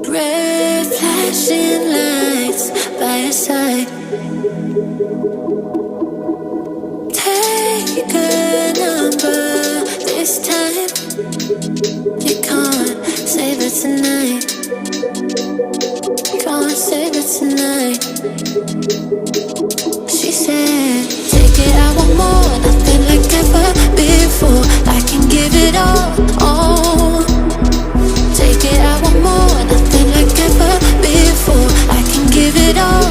Red flashing lights by your side. Take a number this time. You can't save it tonight. Can't save it tonight. She said, take it, I want more. Nothing like ever before. I can give it all. Take it, I want more. Nothing like ever before. I can give it all.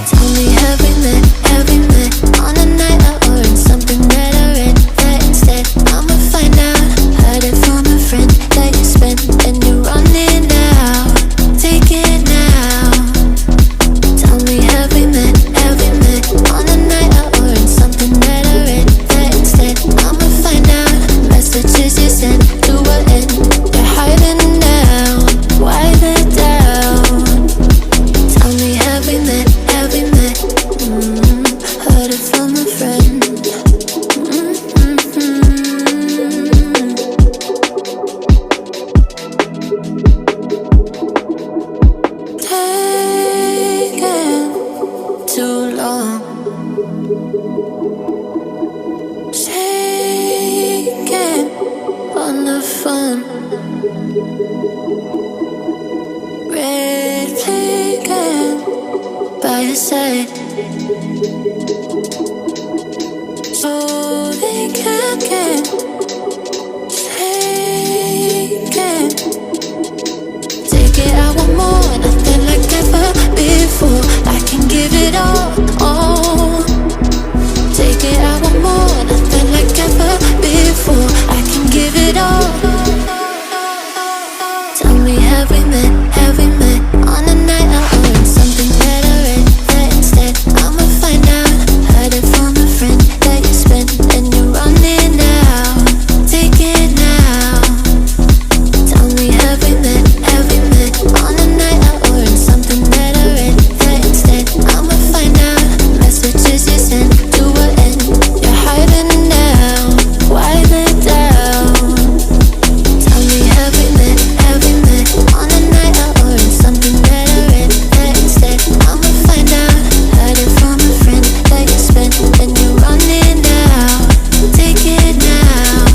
Tell me, have we met? Have we met on a night out or in something that I read? That instead, I'ma find out. Heard it from a friend that you spent and you're running now. Take it now. Tell me, have we met? Have we met on a night out or in something that I read? That instead, I'ma find out. Messages you sent to what end? You're hiding now. Why the doubt? Tell me, have we met? Have we met? Heard it from a friend. Taking too long. Shaking on the phone. Red flagging by your side. So they can't get taken. Take it, I want more. Nothing like ever before. I can give it all. Take it, I want more. Nothing like ever before. I can give it all. Tell me, have we met? Have we met on a night out or in something that I read? That instead, I'ma find out. Heard it from a friend that you spent and you're running now. Take it now. Tell me, have we met? Have we met on a night out or in something that I read? That instead, I'ma find out. Messages you sent to what end? You're hiding now. Why the doubt? Tell me, have we met? Have we met on a night out or in something that I read? That instead, I'ma find out. Heard it from a friend that you spent and you're running now. Take it now.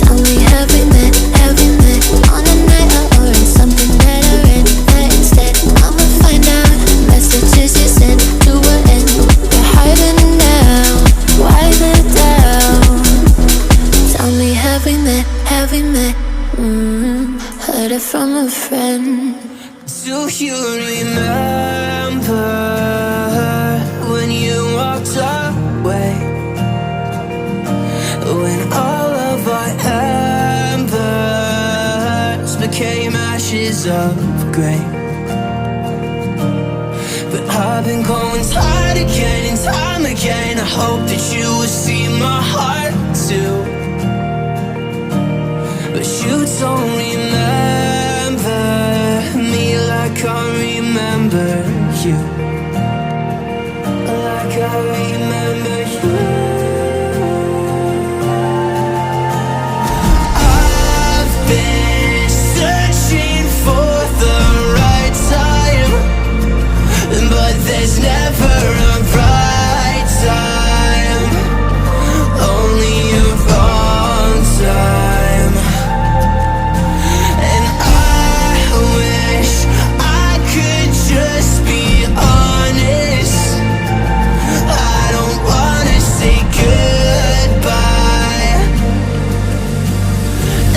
Tell me, have we met? Have we met on a night out or in something that I read? That instead, I'ma find out. Messages you sent to what end? You're hiding now. Why the doubt? Tell me, have we met? Have we met? Heard it from a friend. Do you remember when you walked away? When all of our embers became ashes of grey. But I've been going tired again and time again. I hope that you will see my heart too. But you don't remember me like I remember you. Like I remember you. I've been searching for the right time, but there's never a right time. Only a wrong time. And I wish I could just be honest. I don't wanna say goodbye.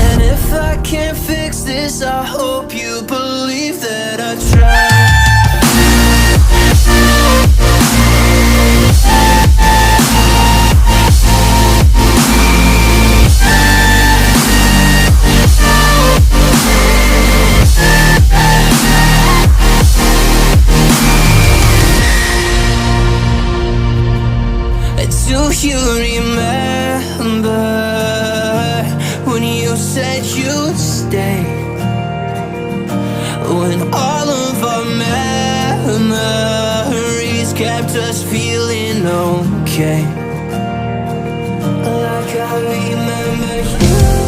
And if I can't fix this, I hope you believe that I tried. Do you remember when you said you'd stay? When all of our memories kept us feeling okay. Like I remember you.